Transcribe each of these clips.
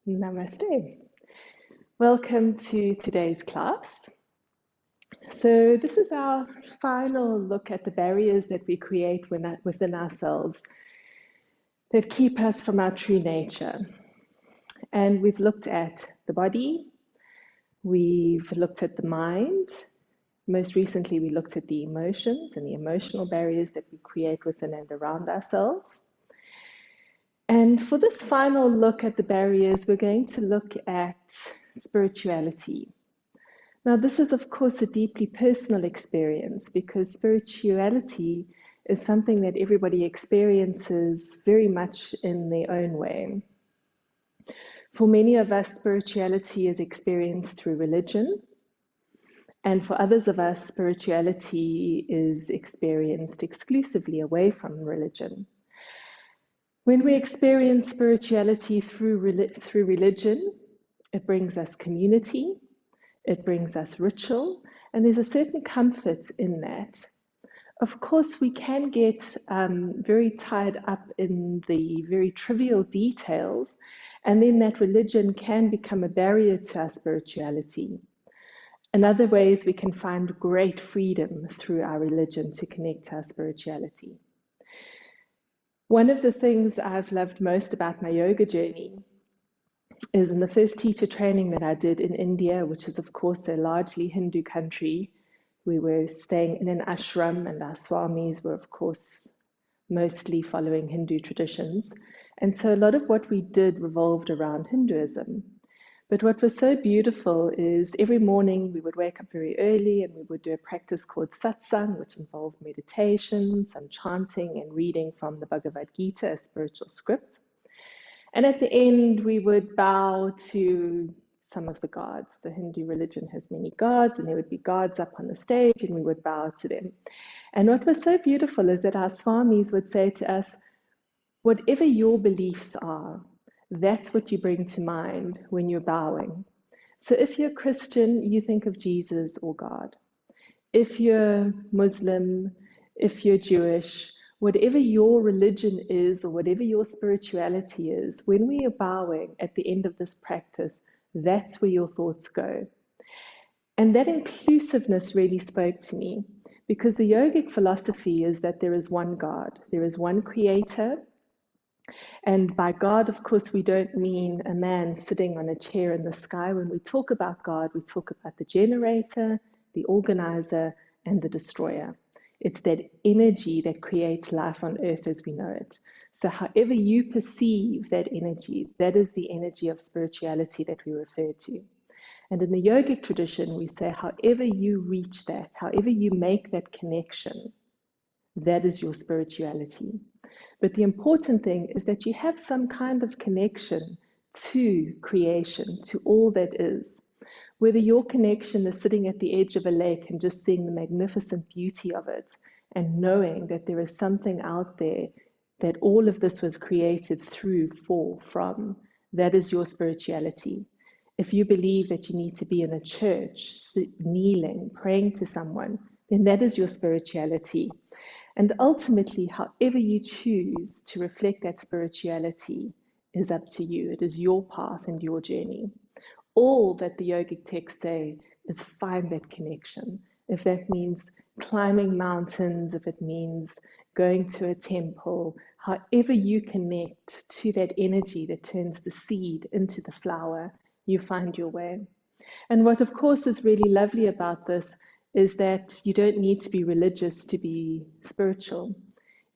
Namaste. Welcome to today's class. So this is our final look at the barriers that we create within ourselves that keep us from our true nature. And we've looked at the body, we've looked at the mind, most recently we looked at the emotions and the emotional barriers that we create within and around ourselves. And for this final look at the barriers, we're going to look at spirituality. Now, this is, of course, a deeply personal experience because spirituality is something that everybody experiences very much in their own way. For many of us, spirituality is experienced through religion, and for others of us, spirituality is experienced exclusively away from religion. When we experience spirituality through religion, it brings us community, it brings us ritual, and there's a certain comfort in that. Of course, we can get very tied up in the very trivial details, and then that religion can become a barrier to our spirituality. In other ways, we can find great freedom through our religion to connect to our spirituality. One of the things I've loved most about my yoga journey is in the first teacher training that I did in India, which is, of course, a largely Hindu country. We were staying in an ashram, and our swamis were, of course, mostly following Hindu traditions. And so a lot of what we did revolved around Hinduism. But what was so beautiful is every morning we would wake up very early and we would do a practice called satsang, which involved meditation, some chanting, and reading from the Bhagavad Gita, a spiritual script. And at the end, we would bow to some of the gods. The Hindu religion has many gods, and there would be gods up on the stage, and we would bow to them. And what was so beautiful is that our swamis would say to us, whatever your beliefs are, that's what you bring to mind when you're bowing. So if you're Christian, you think of Jesus or God. If you're Muslim, if you're Jewish, whatever your religion is or whatever your spirituality is, when we are bowing at the end of this practice, that's where your thoughts go. And that inclusiveness really spoke to me because the yogic philosophy is that there is one God, there is one creator. And by God, of course, we don't mean a man sitting on a chair in the sky. When we talk about God, we talk about the generator, the organizer, and the destroyer. It's that energy that creates life on earth as we know it. So however you perceive that energy, that is the energy of spirituality that we refer to. And in the yogic tradition, we say, however you reach that, however you make that connection, that is your spirituality. But the important thing is that you have some kind of connection to creation, to all that is. Whether your connection is sitting at the edge of a lake and just seeing the magnificent beauty of it and knowing that there is something out there that all of this was created through, for, from, that is your spirituality. If you believe that you need to be in a church, kneeling, praying to someone, then that is your spirituality. And ultimately, however you choose to reflect that spirituality is up to you. It is your path and your journey. All that the yogic texts say is find that connection. If that means climbing mountains, if it means going to a temple, however you connect to that energy that turns the seed into the flower, you find your way. And what, of course, is really lovely about this is that you don't need to be religious to be spiritual.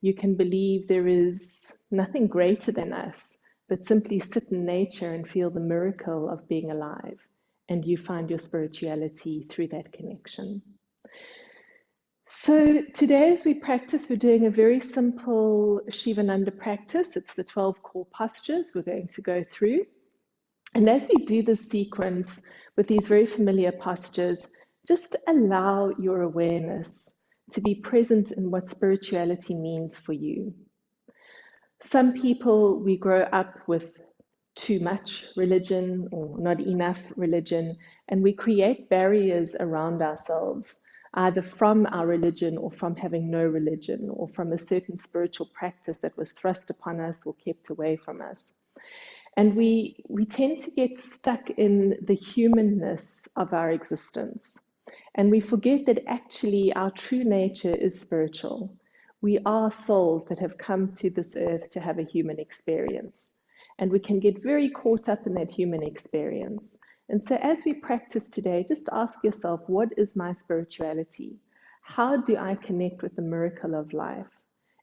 You can believe there is nothing greater than us, but simply sit in nature and feel the miracle of being alive. And you find your spirituality through that connection. So today as we practice, we're doing a very simple Sivananda practice. It's the 12 core postures we're going to go through. And as we do this sequence with these very familiar postures, just allow your awareness to be present in what spirituality means for you. Some people, we grow up with too much religion or not enough religion, and we create barriers around ourselves, either from our religion or from having no religion or from a certain spiritual practice that was thrust upon us or kept away from us. And we tend to get stuck in the humanness of our existence. And we forget that actually our true nature is spiritual. We are souls that have come to this earth to have a human experience. And we can get very caught up in that human experience. And so, as we practice today, just ask yourself, what is my spirituality? How do I connect with the miracle of life?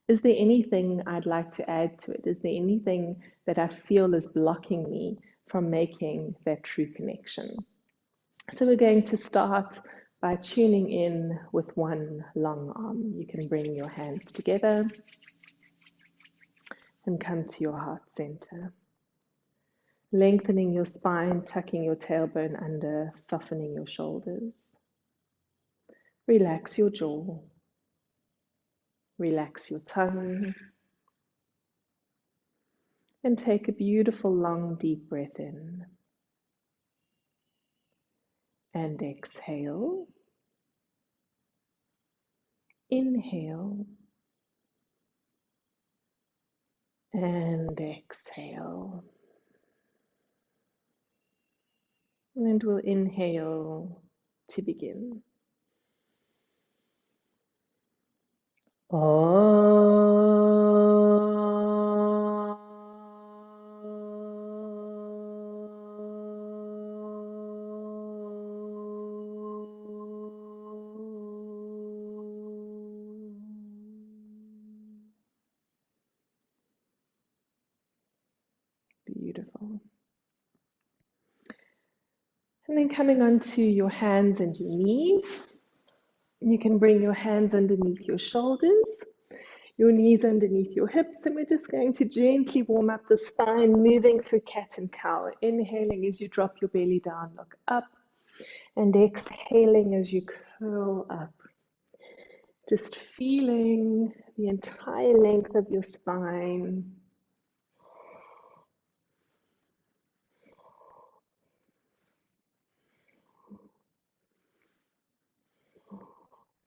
Is there anything I'd like to add to it? Is there anything that I feel is blocking me from making that true connection? So we're going to start by tuning in with one long arm. You can bring your hands together and come to your heart center. Lengthening your spine, tucking your tailbone under, softening your shoulders. Relax your jaw. Relax your tongue. And take a beautiful long deep breath in. And exhale. Inhale. And exhale. And we'll inhale to begin. Beautiful. And then coming onto your hands and your knees, you can bring your hands underneath your shoulders, your knees underneath your hips, and we're just going to gently warm up the spine, moving through cat and cow. Inhaling as you drop your belly down, look up, and exhaling as you curl up. Just feeling the entire length of your spine.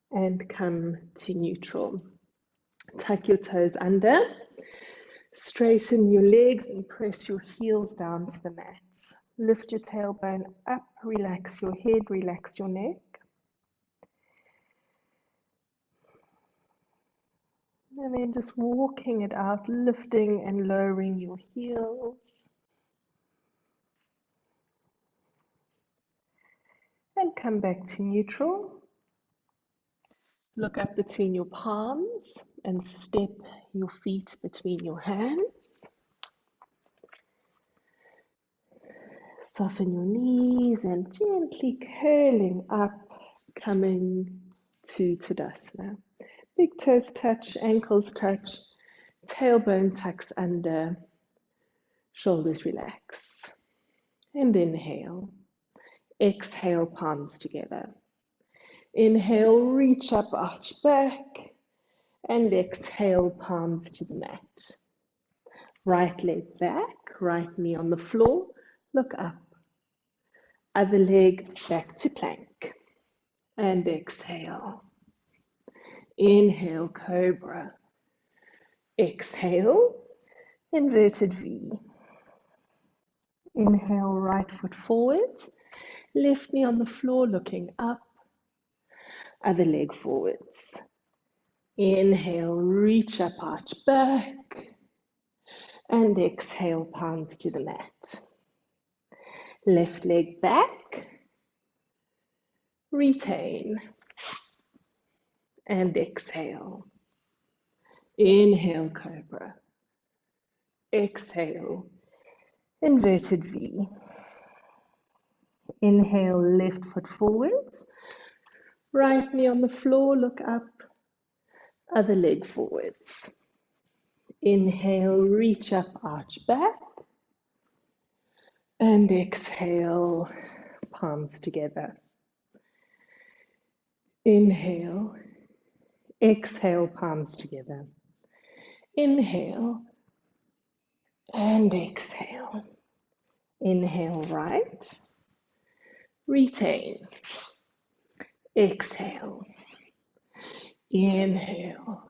And come to neutral. Tuck your toes under. Straighten your legs and press your heels down to the mat. Lift your tailbone up, relax your head, relax your neck. And then just walking it out, lifting and lowering your heels. And come back to neutral. Look up between your palms and step your feet between your hands. Soften your knees and gently curling up, coming to Tadasana. Big toes touch, ankles touch, tailbone tucks under, shoulders relax. And inhale. Exhale, palms together. Inhale, reach up, arch back. And exhale, palms to the mat. Right leg back, right knee on the floor, look up. Other leg back to plank. And exhale. Inhale, cobra. Exhale, inverted V. Inhale, right foot forwards. Left knee on the floor, looking up. Other leg forwards. Inhale, reach up, arch back. And exhale, palms to the mat. Left leg back. Retain. And exhale. Inhale, cobra. Exhale, inverted V. Inhale, left foot forwards. Right knee on the floor, look up. Other leg forwards. Inhale, reach up, arch back. And exhale, palms together. Inhale. Exhale, palms together. Inhale. And exhale. Inhale, right. Retain. Exhale. Inhale.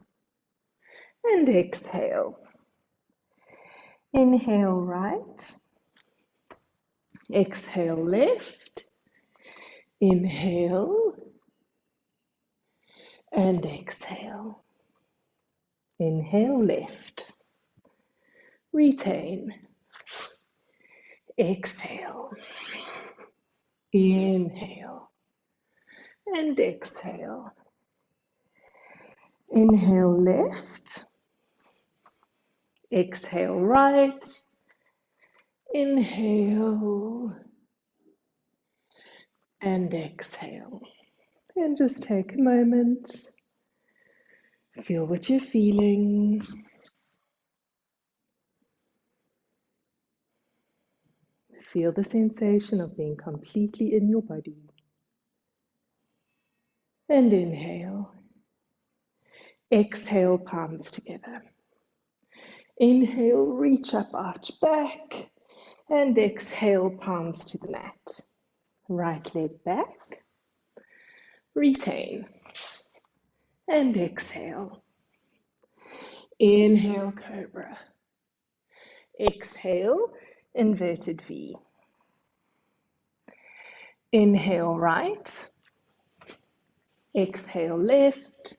And exhale. Inhale, right. Exhale left. Inhale and exhale. Inhale left. Retain. Exhale. Inhale and exhale. Inhale left. Exhale right. Inhale and exhale. And just take a moment. Feel what you're feeling. Feel the sensation of being completely in your body. And inhale. Exhale, palms together. Inhale, reach up, arch back. And exhale, palms to the mat. Right leg back. Retain. And exhale. Inhale, cobra. Exhale, inverted V. Inhale, right. Exhale, left.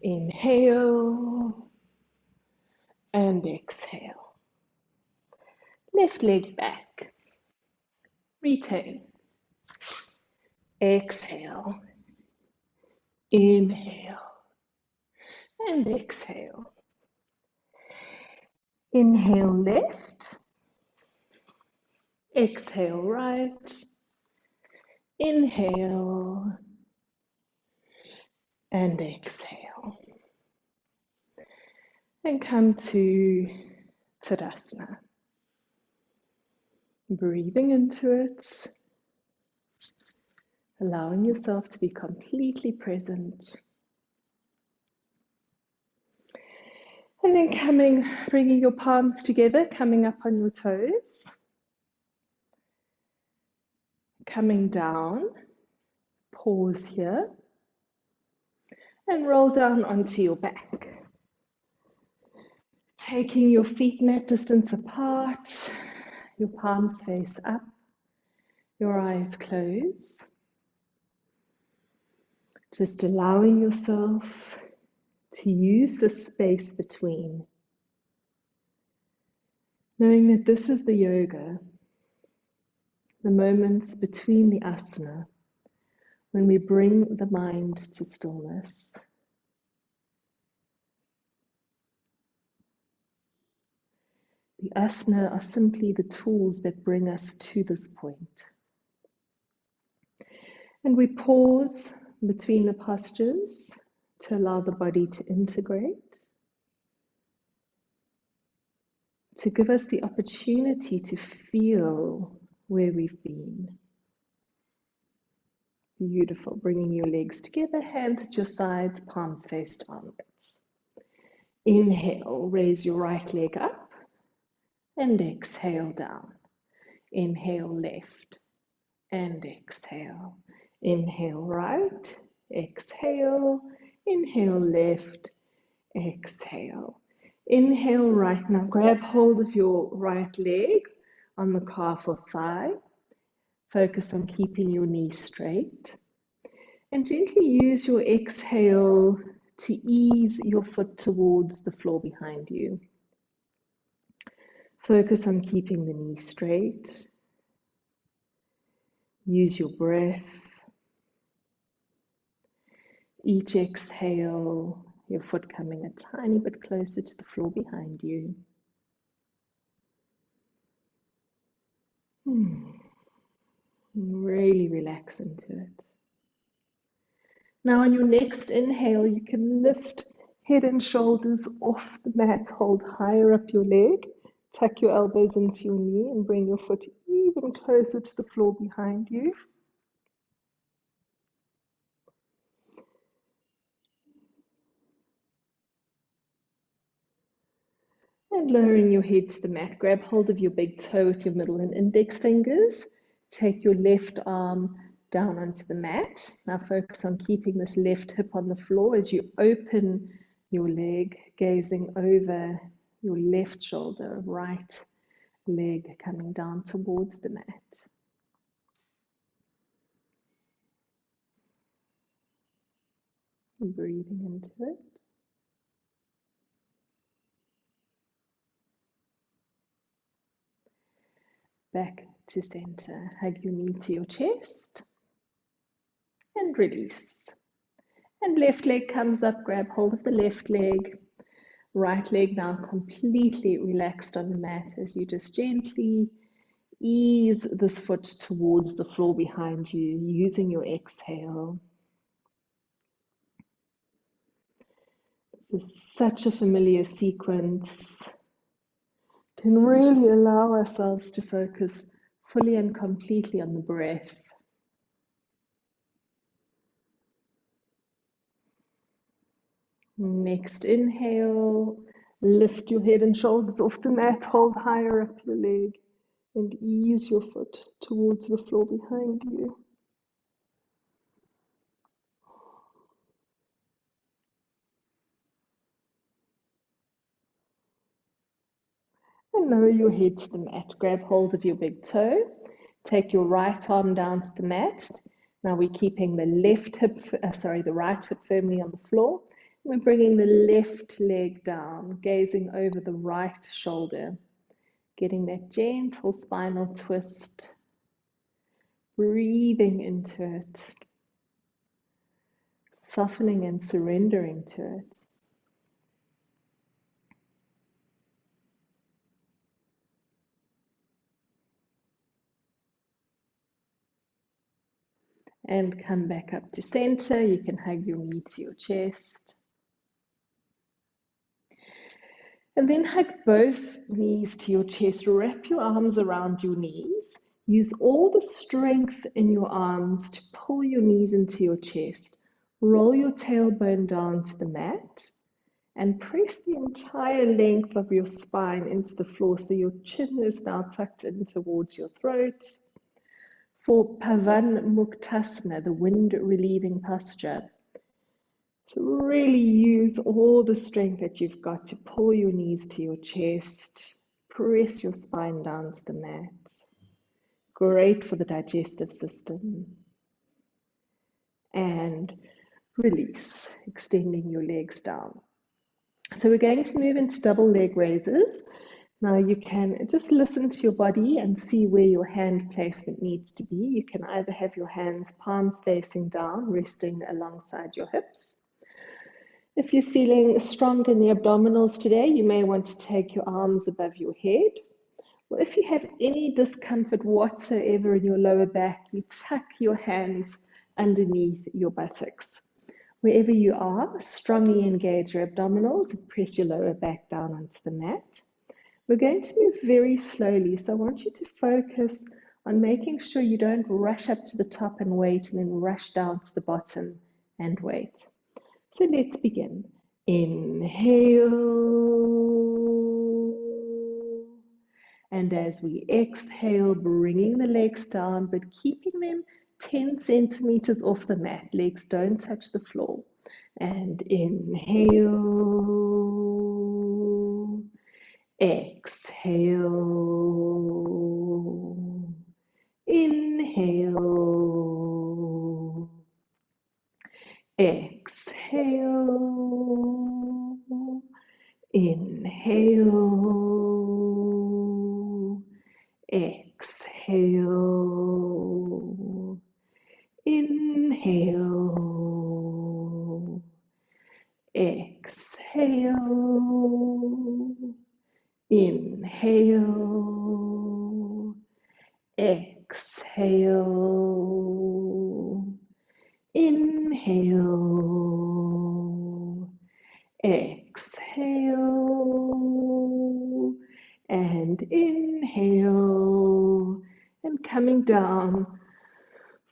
Inhale. And exhale. Left leg back. Retain. Exhale. Inhale. And exhale. Inhale left. Exhale right. Inhale. And exhale. And come to Tadasana. Breathing into it. Allowing yourself to be completely present. And then bringing your palms together, coming up on your toes. Coming down, pause here. And roll down onto your back. Taking your feet mat distance apart, your palms face up, your eyes close. Just allowing yourself to use the space between. Knowing that this is the yoga, the moments between the asana, when we bring the mind to stillness. The asana are simply the tools that bring us to this point. And we pause between the postures to allow the body to integrate, to give us the opportunity to feel where we've been. Beautiful. Bringing your legs together, hands at your sides, palms faced downwards. Inhale, raise your right leg up and exhale down. Inhale left and exhale. Inhale right, exhale. Inhale left, exhale. Inhale right. Now grab hold of your right leg on the calf or thigh. Focus on keeping your knee straight. And gently use your exhale to ease your foot towards the floor behind you. Focus on keeping the knee straight. Use your breath. Each exhale, your foot coming a tiny bit closer to the floor behind you. Really relax into it. Now on your next inhale, you can lift head and shoulders off the mat, hold higher up your leg, tuck your elbows into your knee and bring your foot even closer to the floor behind you. And lowering your head to the mat, grab hold of your big toe with your middle and index fingers. Take your left arm down onto the mat. Now focus on keeping this left hip on the floor as you open your leg, gazing over your left shoulder, right leg coming down towards the mat. Breathing into it. Back to center. Hug your knee to your chest and release. And left leg comes up, grab hold of the left leg. Right leg now completely relaxed on the mat as you just gently ease this foot towards the floor behind you, using your exhale. This is such a familiar sequence. Can really allow ourselves to focus fully and completely on the breath. Next inhale, lift your head and shoulders off the mat, hold higher up your leg, and ease your foot towards the floor behind you. And lower your head to the mat. Grab hold of your big toe. Take your right arm down to the mat. Now we're keeping the the right hip firmly on the floor. We're bringing the left leg down, gazing over the right shoulder, getting that gentle spinal twist, breathing into it, softening and surrendering to it. And come back up to center. You can hug your knee to your chest. And then hug both knees to your chest. Wrap your arms around your knees. Use all the strength in your arms to pull your knees into your chest. Roll your tailbone down to the mat and press the entire length of your spine into the floor so your chin is now tucked in towards your throat. For Pavan Muktasana, the wind relieving posture. So really use all the strength that you've got to pull your knees to your chest, press your spine down to the mat. Great for the digestive system. And release, extending your legs down. So we're going to move into double leg raises. Now you can just listen to your body and see where your hand placement needs to be. You can either have your hands palms facing down, resting alongside your hips. If you're feeling strong in the abdominals today, you may want to take your arms above your head. Or if you have any discomfort whatsoever in your lower back, you tuck your hands underneath your buttocks. Wherever you are, strongly engage your abdominals and press your lower back down onto the mat. We're going to move very slowly, so I want you to focus on making sure you don't rush up to the top and wait and then rush down to the bottom and wait. So let's begin. Inhale. And as we exhale, bringing the legs down, but keeping them 10 centimeters off the mat. Legs don't touch the floor. And inhale. Exhale. Inhale. Exhale, inhale, exhale, inhale, exhale, inhale, exhale. Inhale, exhale, and inhale, and coming down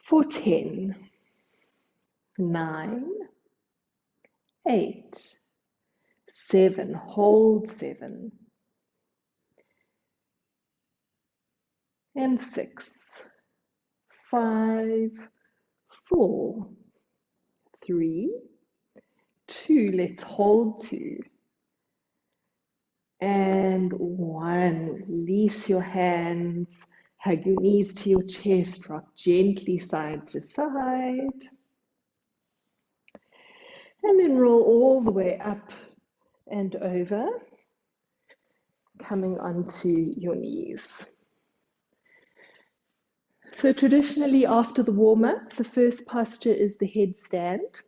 for 10, 9, 8, 7, hold 7, and 6, 5, 4, 3, 2, let's hold 2, And one. Release your hands. Hug your knees to your chest. Rock gently side to side. And then roll all the way up and over, coming onto your knees. So traditionally after the warm-up, the first posture is the headstand.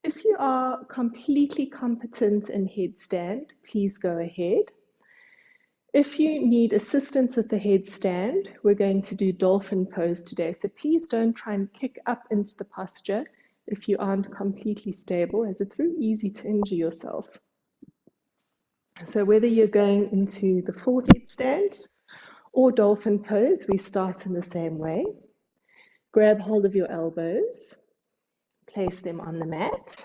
If you are completely competent in headstand, please go ahead. If you need assistance with the headstand, we're going to do dolphin pose today. So please don't try and kick up into the posture if you aren't completely stable, as it's very easy to injure yourself. So whether you're going into the full headstand or dolphin pose, we start in the same way. Grab hold of your elbows, place them on the mat,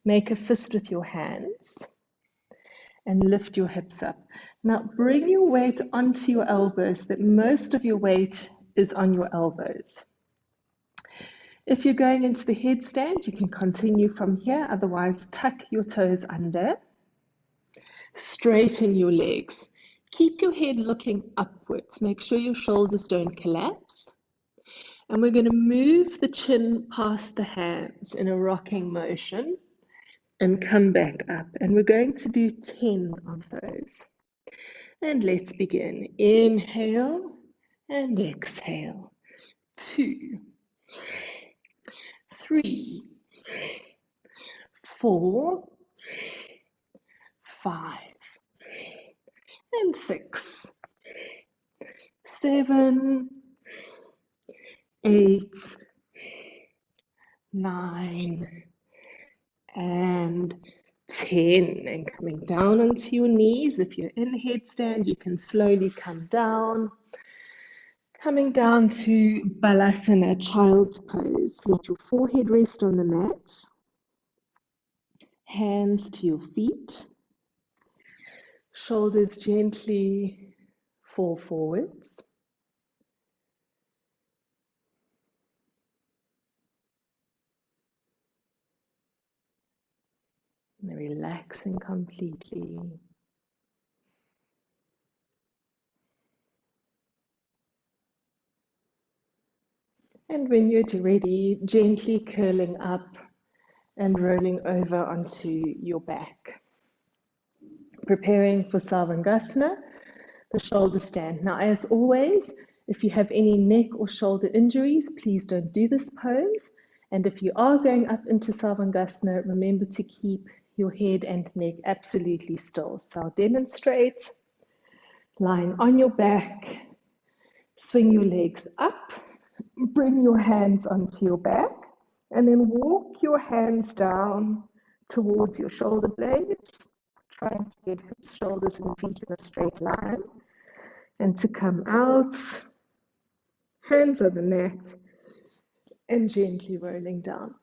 make a fist with your hands, and lift your hips up. Now bring your weight onto your elbows, that most of your weight is on your elbows. If you're going into the headstand, you can continue from here, otherwise tuck your toes under, straighten your legs. Keep your head looking upwards, make sure your shoulders don't collapse. And we're going to move the chin past the hands in a rocking motion and come back up. And we're going to do 10 of those. And let's begin. Inhale and exhale. 2, 3, 4, 5, and 6, 7, 8, 9, and 10. And coming down onto your knees. If you're in headstand, you can slowly come down. Coming down to Balasana, child's pose. Let your forehead rest on the mat. Hands to your feet. Shoulders gently fall forwards. And relaxing completely. And when you're ready, gently curling up and rolling over onto your back. Preparing for Sivananda, the shoulder stand. Now, as always, if you have any neck or shoulder injuries, please don't do this pose. And if you are going up into Sivananda, remember to keep your head and neck absolutely still. So I'll demonstrate. Lying on your back, swing your legs up, bring your hands onto your back, and then walk your hands down towards your shoulder blades, trying to get hips, shoulders, and feet in a straight line. And to come out, hands on the mat, and gently rolling down.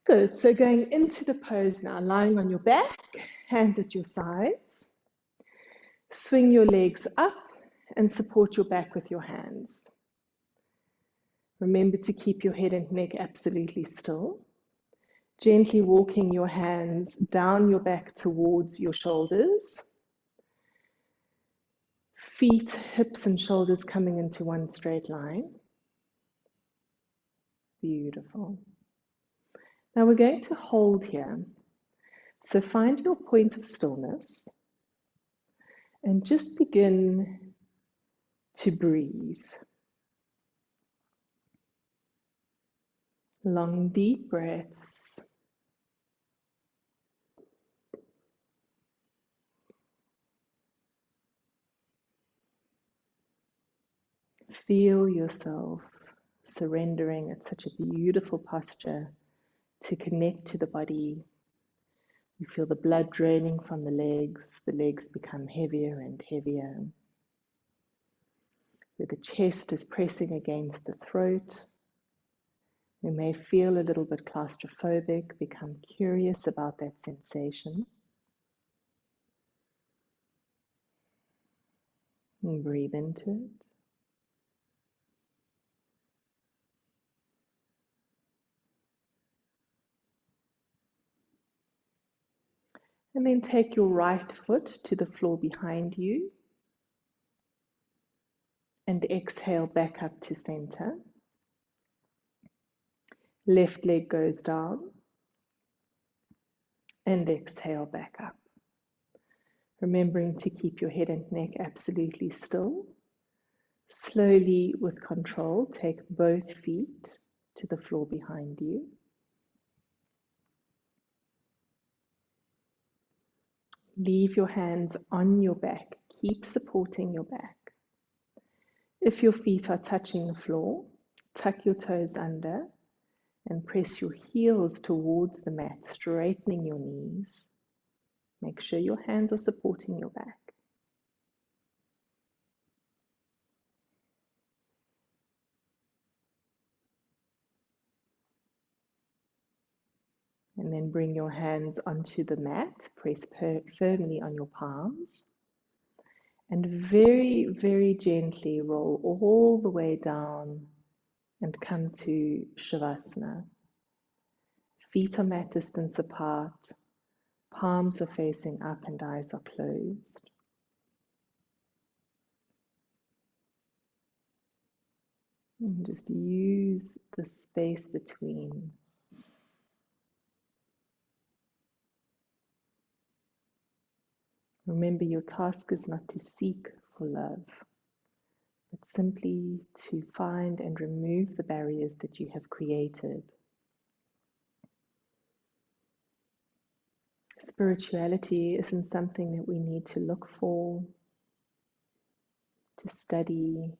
Good, so going into the pose now, lying on your back, hands at your sides. Swing your legs up and support your back with your hands. Remember to keep your head and neck absolutely still. Gently walking your hands down your back towards your shoulders. Feet, hips, and shoulders coming into one straight line. Beautiful. Now we're going to hold here. So find your point of stillness and just begin to breathe. Long, deep breaths. Feel yourself surrendering. It's such a beautiful posture to connect to the body. You feel the blood draining from the legs become heavier and heavier. Where the chest is pressing against the throat, we may feel a little bit claustrophobic, become curious about that sensation. And breathe into it. And then take your right foot to the floor behind you and exhale back up to center. Left leg goes down and exhale back up. Remembering to keep your head and neck absolutely still. Slowly, with control, take both feet to the floor behind you. Leave your hands on your back. Keep supporting your back. If your feet are touching the floor, tuck your toes under and press your heels towards the mat, straightening your knees. Make sure your hands are supporting your back. And then bring your hands onto the mat, press firmly on your palms, and very, very gently roll all the way down and come to Shavasana. Feet are mat distance apart, palms are facing up and eyes are closed. And just use the space between. Remember, your task is not to seek for love, but simply to find and remove the barriers that you have created. Spirituality isn't something that we need to look for, to study.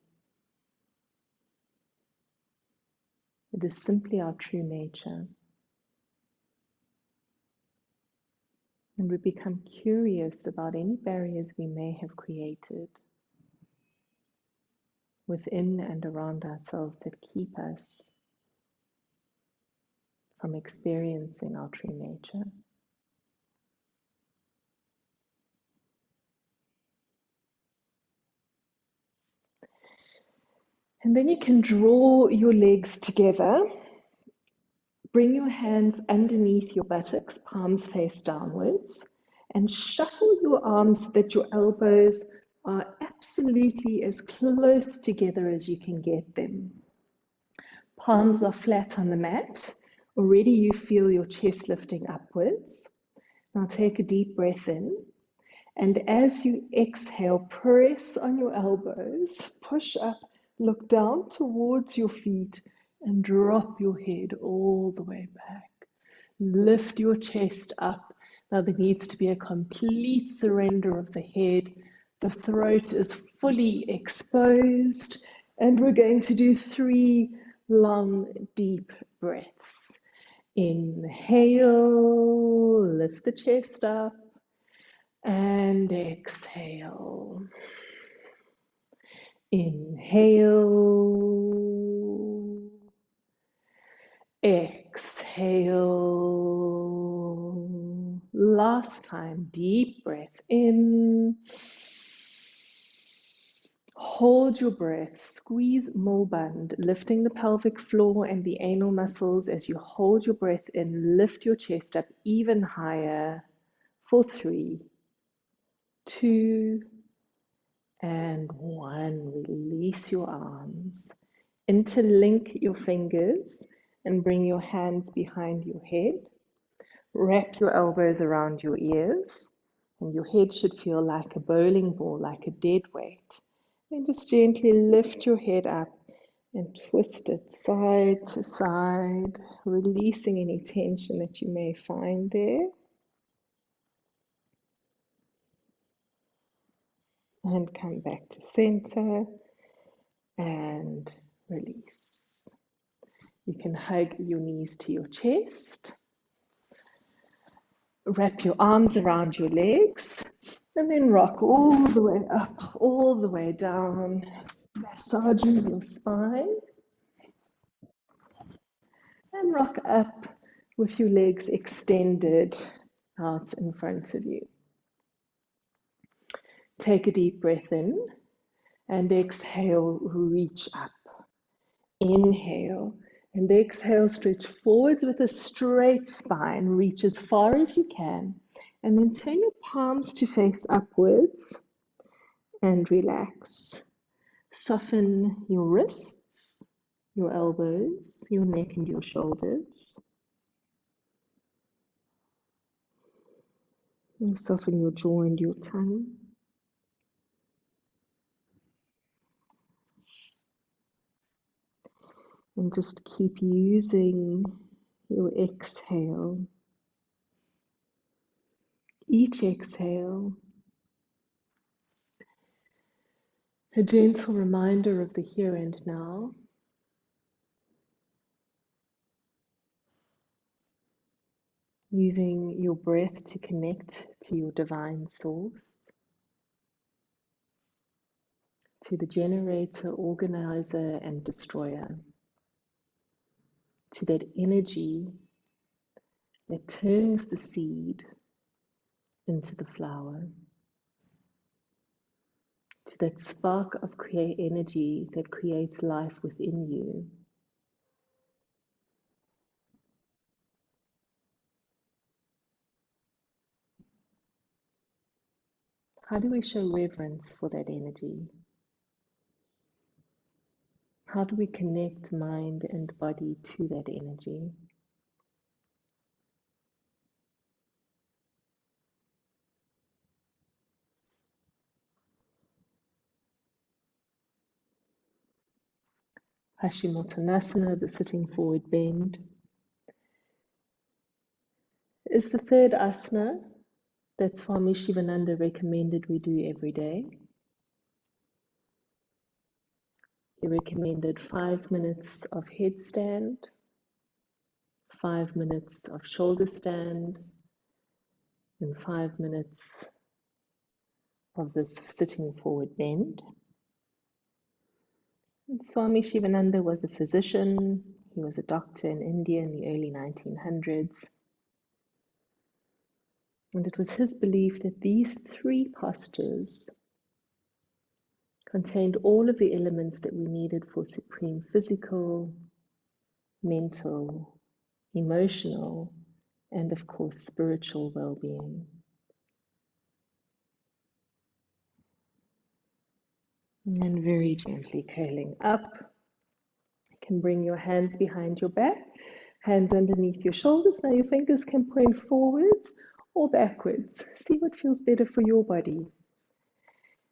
It is simply our true nature. And we become curious about any barriers we may have created within and around ourselves that keep us from experiencing our true nature. And then you can draw your legs together. Bring your hands underneath your buttocks, palms face downwards, and shuffle your arms so that your elbows are absolutely as close together as you can get them. Palms are flat on the mat. Already you feel your chest lifting upwards. Now take a deep breath in. And as you exhale, press on your elbows, push up, look down towards your feet, and drop your head all the way back. Lift your chest up. Now there needs to be a complete surrender of the head. The throat is fully exposed, and we're going to do 3 long, deep breaths. Inhale, lift the chest up. And exhale. Inhale. Exhale. Last time, deep breath in. Hold your breath. Squeeze mulband, lifting the pelvic floor and the anal muscles as you hold your breath in. Lift your chest up even higher for 3, 2, and 1. Release your arms. Interlink your fingers and bring your hands behind your head. Wrap your elbows around your ears, and your head should feel like a bowling ball, like a dead weight. And just gently lift your head up and twist it side to side, releasing any tension that you may find there. And come back to center and release. You can hug your knees to your chest, wrap your arms around your legs, and then rock all the way up, all the way down, massaging your spine, and rock up with your legs extended out in front of you. Take a deep breath in and exhale, reach up. Inhale and exhale, stretch forwards with a straight spine. Reach as far as you can And then turn your palms to face upwards and relax. Soften your wrists, your elbows, your neck and your shoulders. And soften your jaw and your tongue. And just keep using your exhale. Each exhale, a gentle reminder of the here and now. Using your breath to connect to your divine source, to the generator, organizer, and destroyer, to that energy that turns the seed into the flower, to that spark of energy that creates life within you. How do we show reverence for that energy? How do we connect mind and body to that energy? Paschimottanasana, the sitting forward bend, is the third asana that Swami Sivananda recommended we do every day. He recommended 5 minutes of headstand, 5 minutes of shoulder stand, and 5 minutes of this sitting forward bend. And Swami Sivananda was a physician. He was a doctor in India in the early 1900s. And it was his belief that these three postures contained all of the elements that we needed for supreme physical, mental, emotional, and of course, spiritual well-being. And very gently curling up. You can bring your hands behind your back, hands underneath your shoulders. Now your fingers can point forwards or backwards. See what feels better for your body.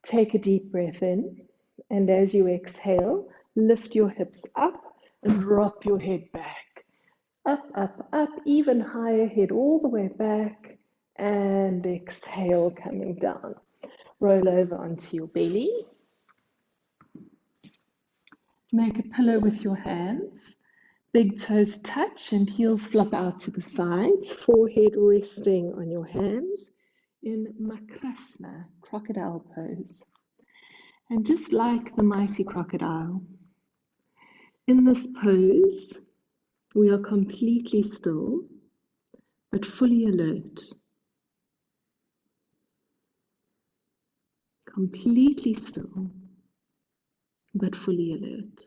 Take a deep breath in, and as you exhale, lift your hips up and drop your head back. Up, up, up, even higher, head all the way back, and exhale, coming down. Roll over onto your belly. Make a pillow with your hands. Big toes touch and heels flop out to the sides. Forehead resting on your hands in Makrasna, crocodile pose. And just like the mighty crocodile, in this pose, we are completely still, but fully alert. Completely still, but fully alert.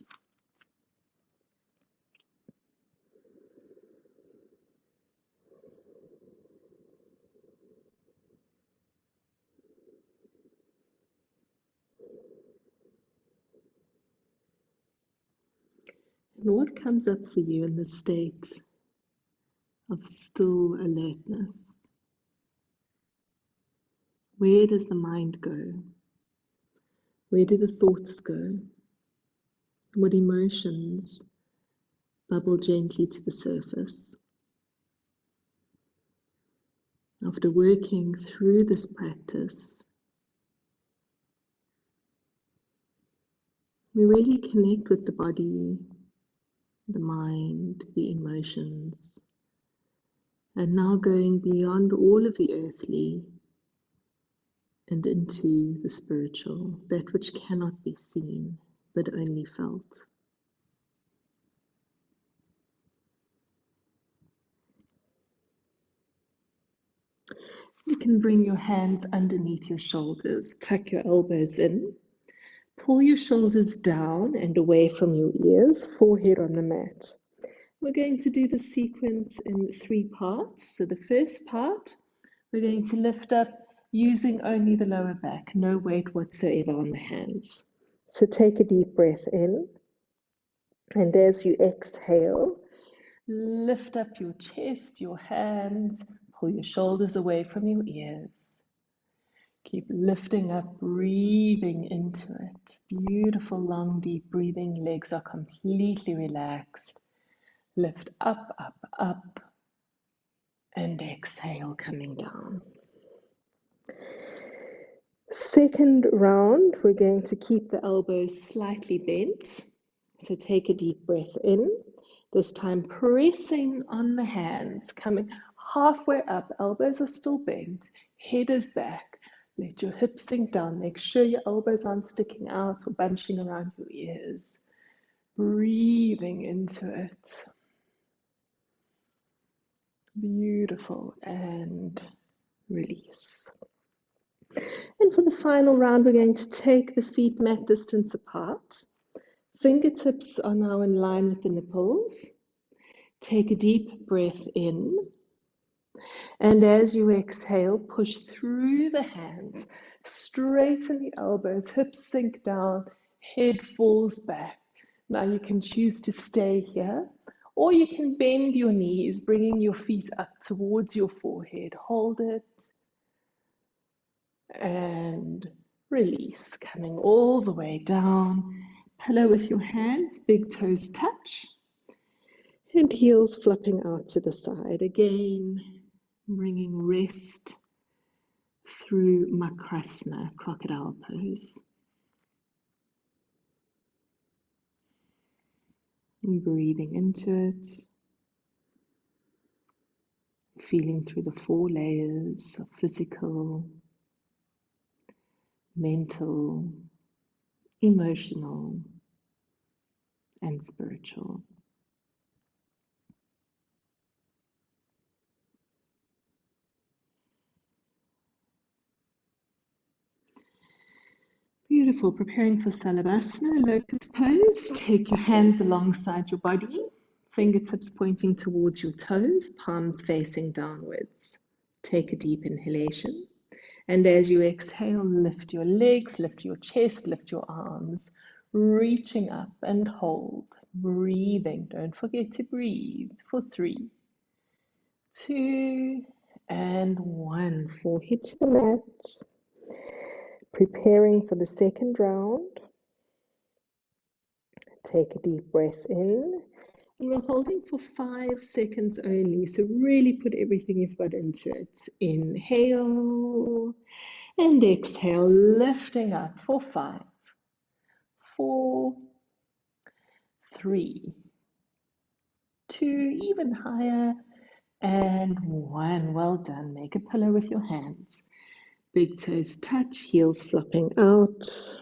And what comes up for you in the state of still alertness? Where does the mind go? Where do the thoughts go? What emotions bubble gently to the surface? After working through this practice, we really connect with the body, the mind, the emotions, and now going beyond all of the earthly and into the spiritual, that which cannot be seen but only felt. You can bring your hands underneath your shoulders, tuck your elbows in, pull your shoulders down and away from your ears, forehead on the mat. We're going to do the sequence in 3 parts. So the first part, We're going to lift up using only the lower back, no weight whatsoever on the hands. So take a deep breath in, and as you exhale, lift up your chest, your hands, pull your shoulders away from your ears. Keep lifting up, breathing into it. Beautiful, long, deep breathing. Legs are completely relaxed. Lift up, up, up, and exhale, coming down. Second round, we're going to keep the elbows slightly bent. So take a deep breath in. This time pressing on the hands, coming halfway up. Elbows are still bent. Head is back. Let your hips sink down. Make sure your elbows aren't sticking out or bunching around your ears. Breathing into it. Beautiful. And release. And for the final round, we're going to take the feet mat distance apart. Fingertips are now in line with the nipples. Take a deep breath in. And as you exhale, push through the hands, straighten the elbows, hips sink down, head falls back. Now you can choose to stay here, or you can bend your knees, bringing your feet up towards your forehead. Hold it and release, coming all the way down. Pillow with your hands, big toes touch, and heels flopping out to the side. Again, bringing rest through Makrasana, crocodile pose. And breathing into it, feeling through the 4 layers of physical, mental, emotional, and spiritual. Beautiful. Preparing for Salabhasana, locust pose. Take your hands alongside your body, fingertips pointing towards your toes, palms facing downwards. Take a deep inhalation. And as you exhale, lift your legs, lift your chest, lift your arms, reaching up and hold. Breathing. Don't forget to breathe for 3, 2, and 1. Forehead to the mat. Preparing for the second round. Take a deep breath in. And we're holding for 5 seconds only. So really put everything you've got into it. Inhale and exhale, lifting up for 5, 4, 3, 2, even higher, and 1. Well done. Make a pillow with your hands. Big toes touch, heels flopping out.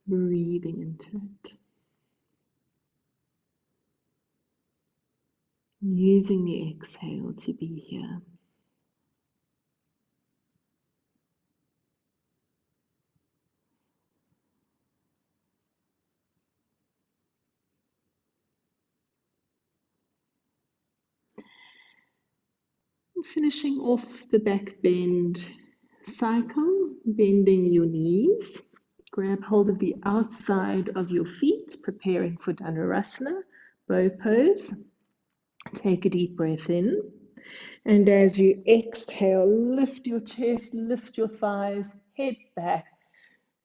Breathing into it. Using the exhale to be here. And finishing off the back bend cycle, bending your knees. Grab hold of the outside of your feet, preparing for Dhanurasana, bow pose. Take a deep breath in. And as you exhale, lift your chest, lift your thighs, head back.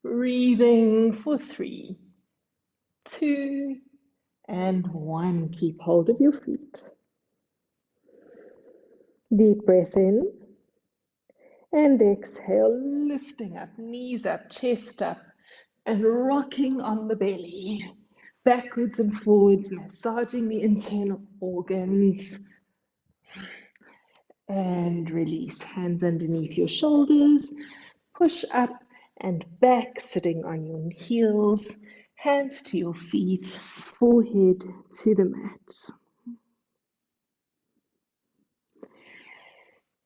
Breathing for 3, 2, and 1. Keep hold of your feet. Deep breath in. And exhale, lifting up, knees up, chest up, and rocking on the belly. Backwards and forwards, massaging the internal organs. And release. Hands underneath your shoulders. Push up and back, sitting on your heels. Hands to your feet, forehead to the mat.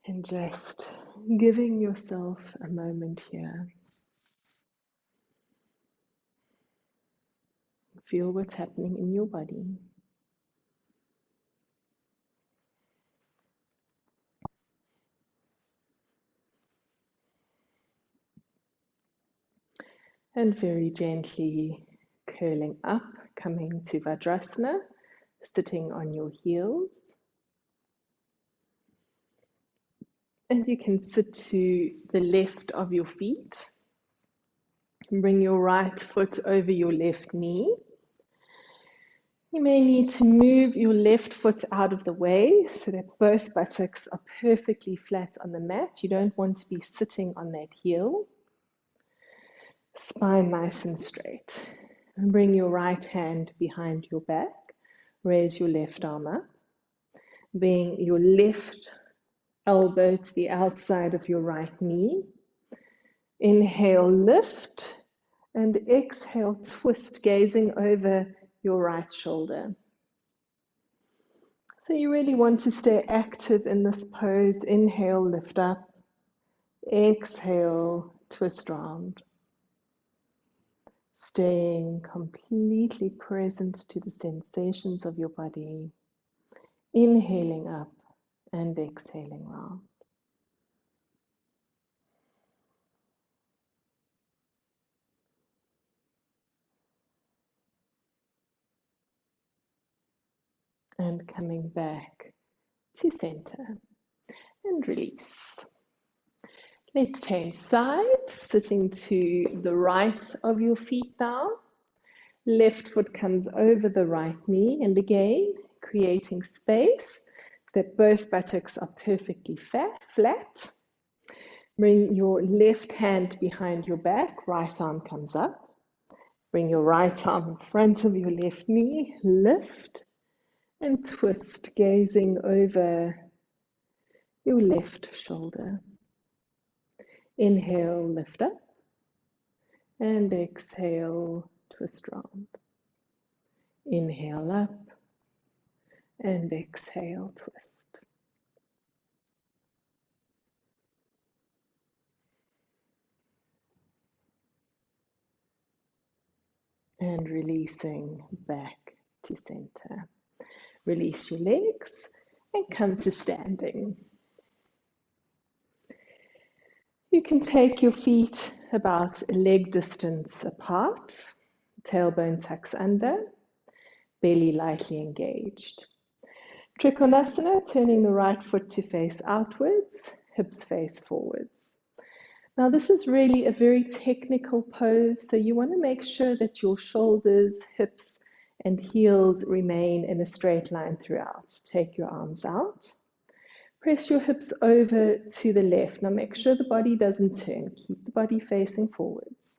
And just giving yourself a moment here. Feel what's happening in your body. And very gently curling up, coming to Vajrasana, sitting on your heels. And you can sit to the left of your feet. Bring your right foot over your left knee. You may need to move your left foot out of the way so that both buttocks are perfectly flat on the mat. You don't want to be sitting on that heel. Spine nice and straight. And bring your right hand behind your back. Raise your left arm up. Bring your left elbow to the outside of your right knee. Inhale, lift. And exhale, twist, gazing over your right shoulder. So you really want to stay active in this pose. Inhale, lift up. Exhale, twist round. Staying completely present to the sensations of your body. Inhaling up and exhaling round. And coming back to center and release. Let's change sides, sitting to the right of your feet now. Left foot comes over the right knee, and again, creating space so that both buttocks are perfectly flat. Bring your left hand behind your back, right arm comes up. Bring your right arm in front of your left knee, lift and twist, gazing over your left shoulder. Inhale, lift up, and exhale, twist round. Inhale up, and exhale, twist. And releasing back to center. Release your legs and come to standing. You can take your feet about a leg distance apart, tailbone tucks under, belly lightly engaged. Trikonasana, turning the right foot to face outwards, hips face forwards. Now this is really a very technical pose, so you want to make sure that your shoulders, hips, and heels remain in a straight line throughout. Take your arms out. Press your hips over to the left. Now make sure the body doesn't turn. Keep the body facing forwards.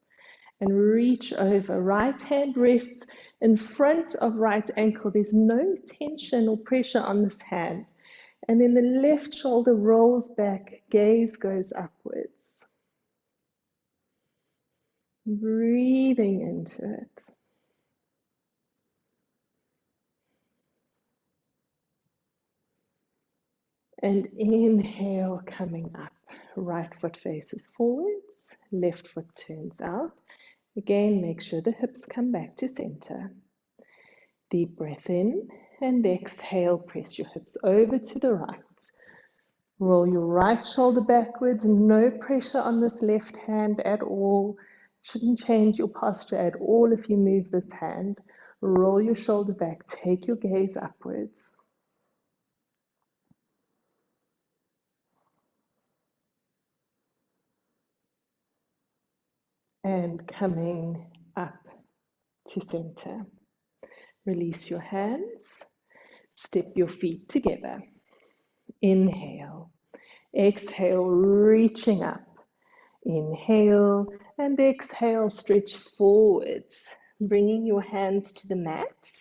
And reach over. Right hand rests in front of right ankle. There's no tension or pressure on this hand. And then the left shoulder rolls back. Gaze goes upwards. Breathing into it. And inhale, coming up. Right foot faces forwards, left foot turns out. Again, make sure the hips come back to center. Deep breath in and exhale, press your hips over to the right. Roll your right shoulder backwards, no pressure on this left hand at all. Shouldn't change your posture at all if you move this hand. Roll your shoulder back, take your gaze upwards. And coming up to center. Release your hands, step your feet together. Inhale, exhale, reaching up. Inhale and exhale, stretch forwards, bringing your hands to the mat.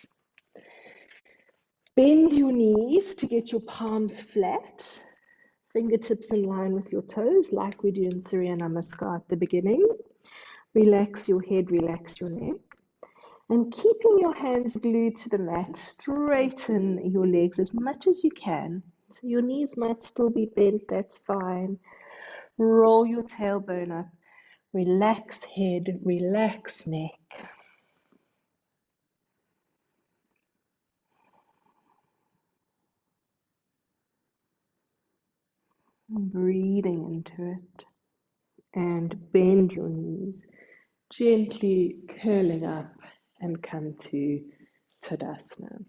Bend your knees to get your palms flat, fingertips in line with your toes, like we do in Surya Namaskar at the beginning. Relax your head, relax your neck. And keeping your hands glued to the mat, straighten your legs as much as you can. So your knees might still be bent, that's fine. Roll your tailbone up. Relax head, relax neck. Breathing into it. And bend your knees. Gently curling up and come to Tadasana.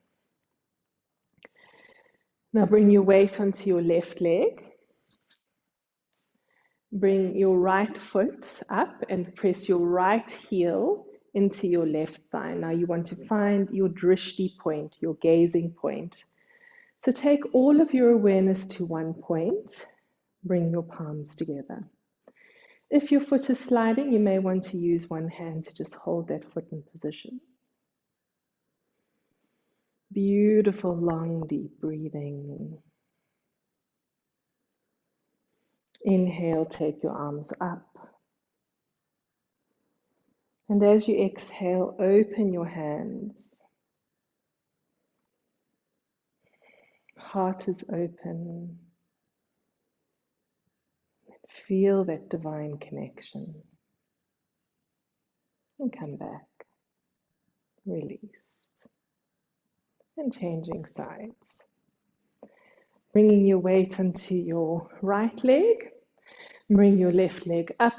Now bring your weight onto your left leg. Bring your right foot up and press your right heel into your left thigh. Now you want to find your drishti point, your gazing point. So take all of your awareness to one point. Bring your palms together. If your foot is sliding, you may want to use one hand to just hold that foot in position. Beautiful, long, deep breathing. Inhale, take your arms up. And as you exhale, open your hands. Heart is open. Feel that divine connection. And come back. Release. And changing sides. Bringing your weight onto your right leg. Bring your left leg up.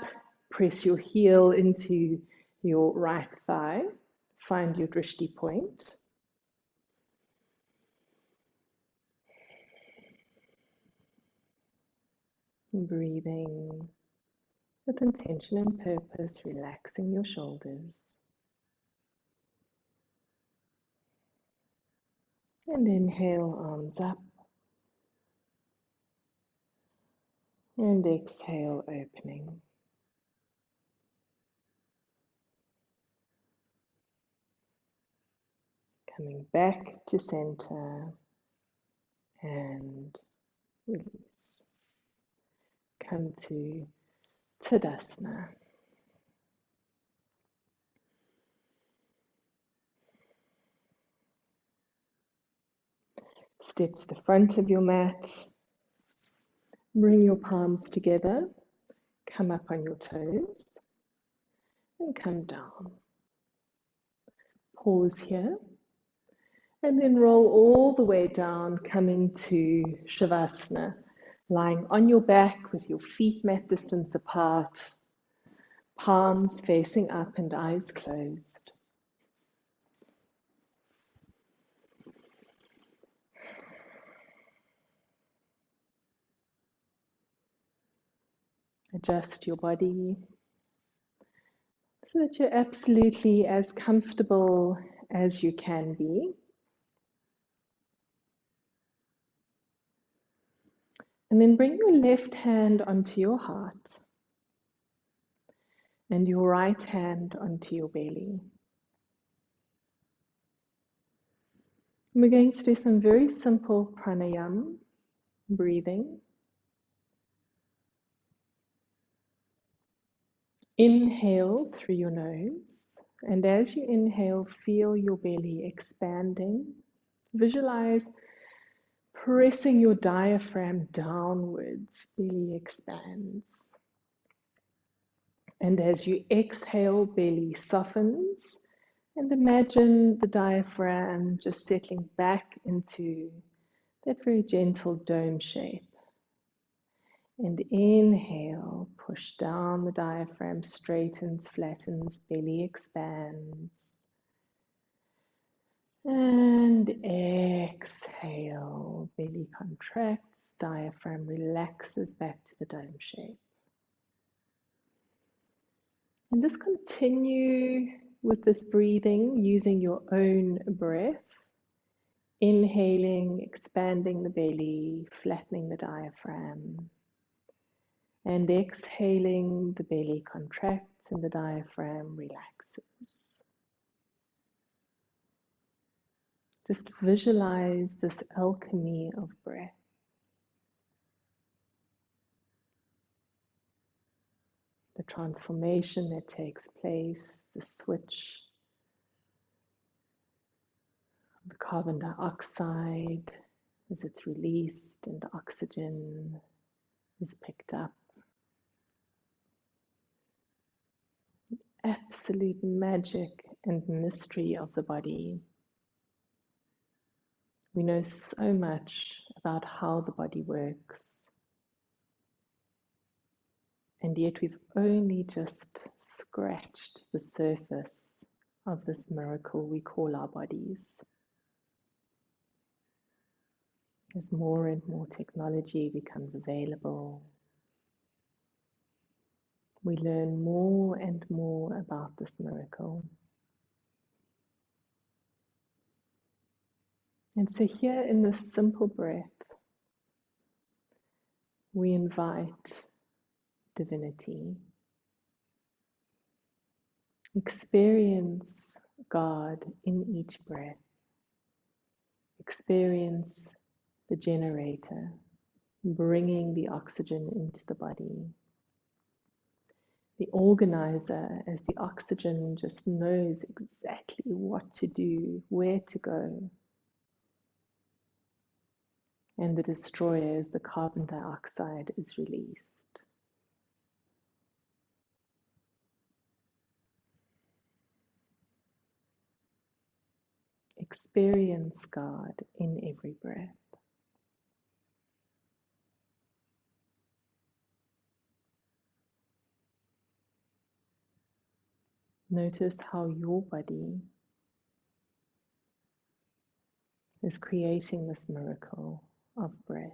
Press your heel into your right thigh. Find your drishti point. Breathing with intention and purpose, relaxing your shoulders. And inhale, arms up. And exhale, opening. Coming back to center and release. Come to Tadasana. Step to the front of your mat. Bring your palms together. Come up on your toes and come down. Pause here and then roll all the way down, coming to Shavasana. Lying on your back with your feet mat distance apart, palms facing up and eyes closed. Adjust your body so that you're absolutely as comfortable as you can be. And then bring your left hand onto your heart and your right hand onto your belly. And we're going to do some very simple pranayama breathing. Inhale through your nose, and as you inhale, feel your belly expanding. Visualize pressing your diaphragm downwards, belly expands. And as you exhale, belly softens, and imagine the diaphragm just settling back into that very gentle dome shape. And inhale, push down the diaphragm, straightens, flattens, belly expands. And exhale, belly contracts, diaphragm relaxes back to the dome shape. And just continue with this breathing using your own breath. Inhaling, expanding the belly, flattening the diaphragm. And exhaling, the belly contracts and the diaphragm relaxes. Just visualize this alchemy of breath. The transformation that takes place, the switch of the carbon dioxide as it's released and the oxygen is picked up. Absolute magic and mystery of the body. We know so much about how the body works, and yet we've only just scratched the surface of this miracle we call our bodies. As more and more technology becomes available, we learn more and more about this miracle. And so here in this simple breath, we invite divinity. Experience God in each breath. Experience the generator bringing the oxygen into the body. The organizer, as the oxygen just knows exactly what to do, where to go. And the destroyer, as the carbon dioxide is released. Experience God in every breath. Notice how your body is creating this miracle of breath.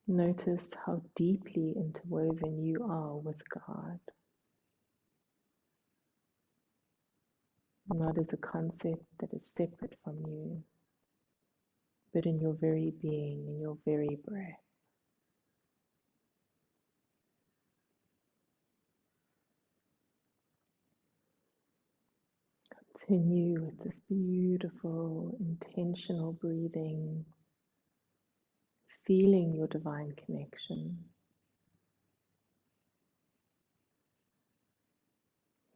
Notice how deeply interwoven you are with God, not as a concept that is separate from you, but in your very being, in your very breath. Continue with this beautiful, intentional breathing, feeling your divine connection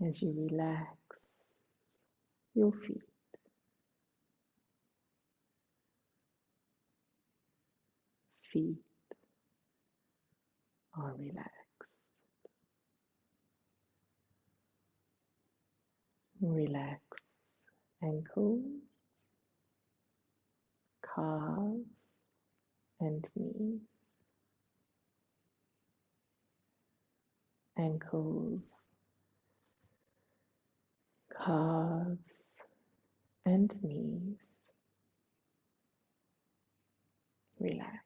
as you relax your feet. Feet are relaxed. Relax ankles, calves, and knees. Ankles, calves, and knees. Relax.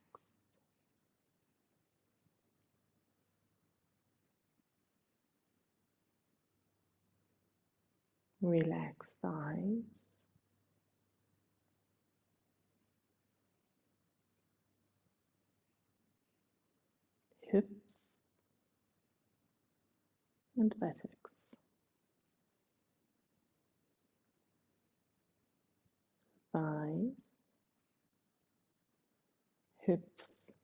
Relax thighs, hips, and buttocks. Thighs, hips,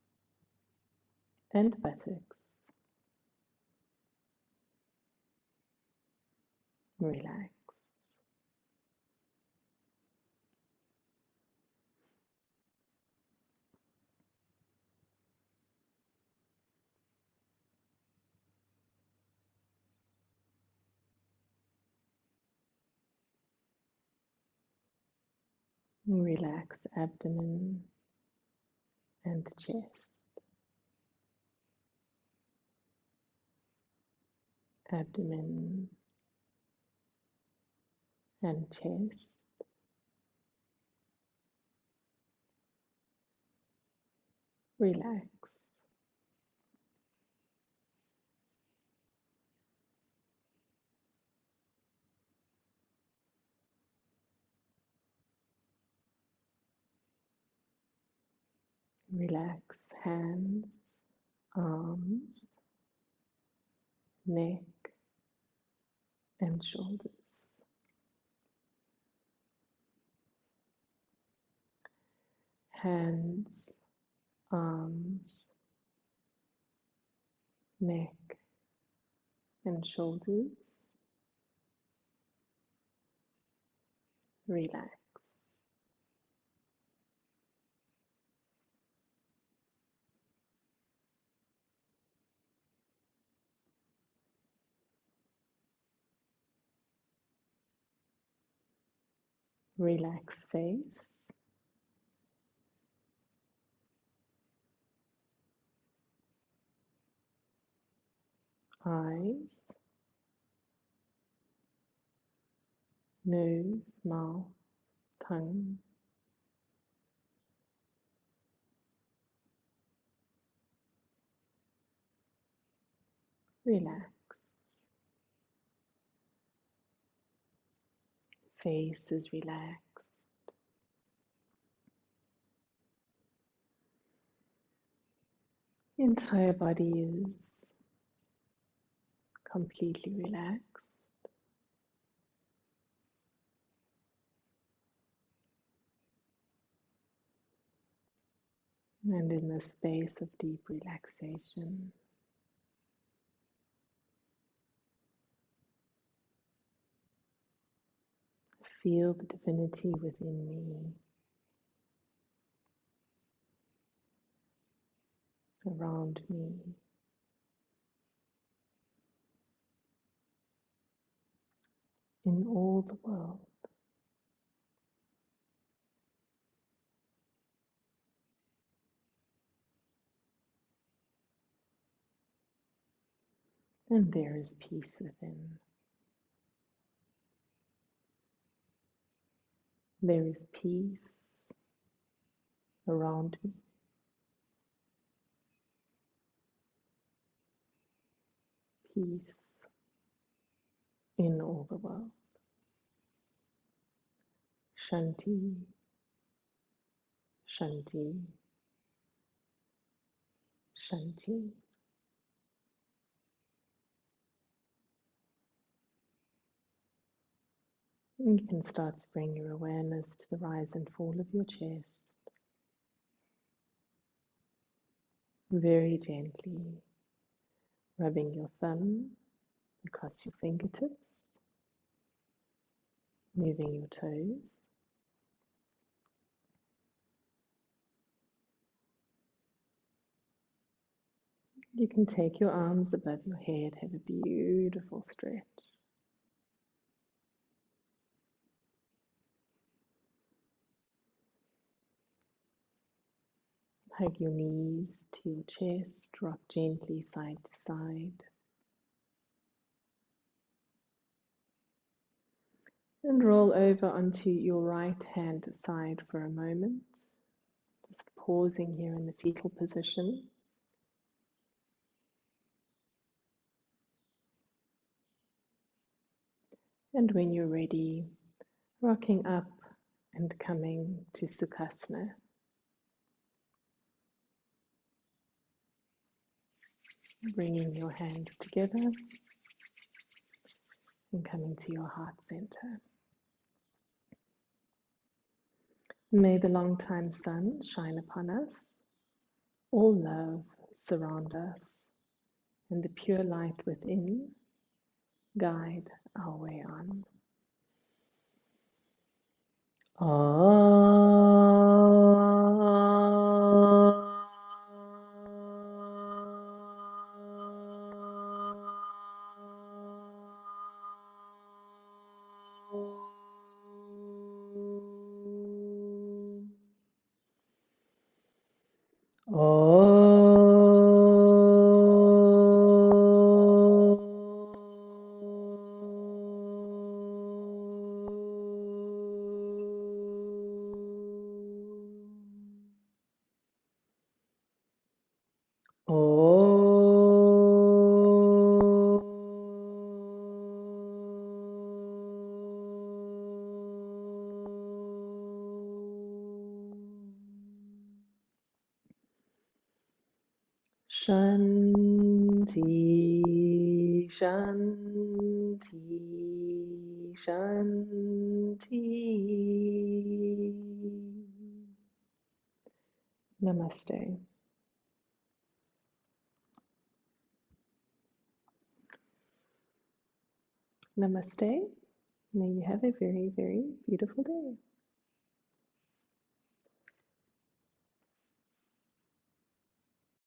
and buttocks. Relax. Relax abdomen and chest. Abdomen and chest. Relax. Relax hands, arms, neck, and shoulders. Hands, arms, neck, and shoulders. Relax. Relax face, eyes, nose, mouth, tongue. Relax. Face is relaxed. The entire body is completely relaxed. And in this space of deep relaxation, feel the divinity within me, around me, in all the world. And there is peace within. There is peace around me. Peace in all the world. Shanti, Shanti, Shanti. And you can start to bring your awareness to the rise and fall of your chest. Very gently, rubbing your thumb across your fingertips, moving your toes. You can take your arms above your head, have a beautiful stretch. Hug your knees to your chest, rock gently side to side. And roll over onto your right hand side for a moment. Just pausing here in the fetal position. And when you're ready, rocking up and coming to Sukhasana. Bringing your hands together and coming to your heart center. May the long-time sun shine upon us. All love surround us, and the pure light within guide our way on. Shanti, Shanti, Shanti. Namaste. Namaste. May you have a very, very beautiful day.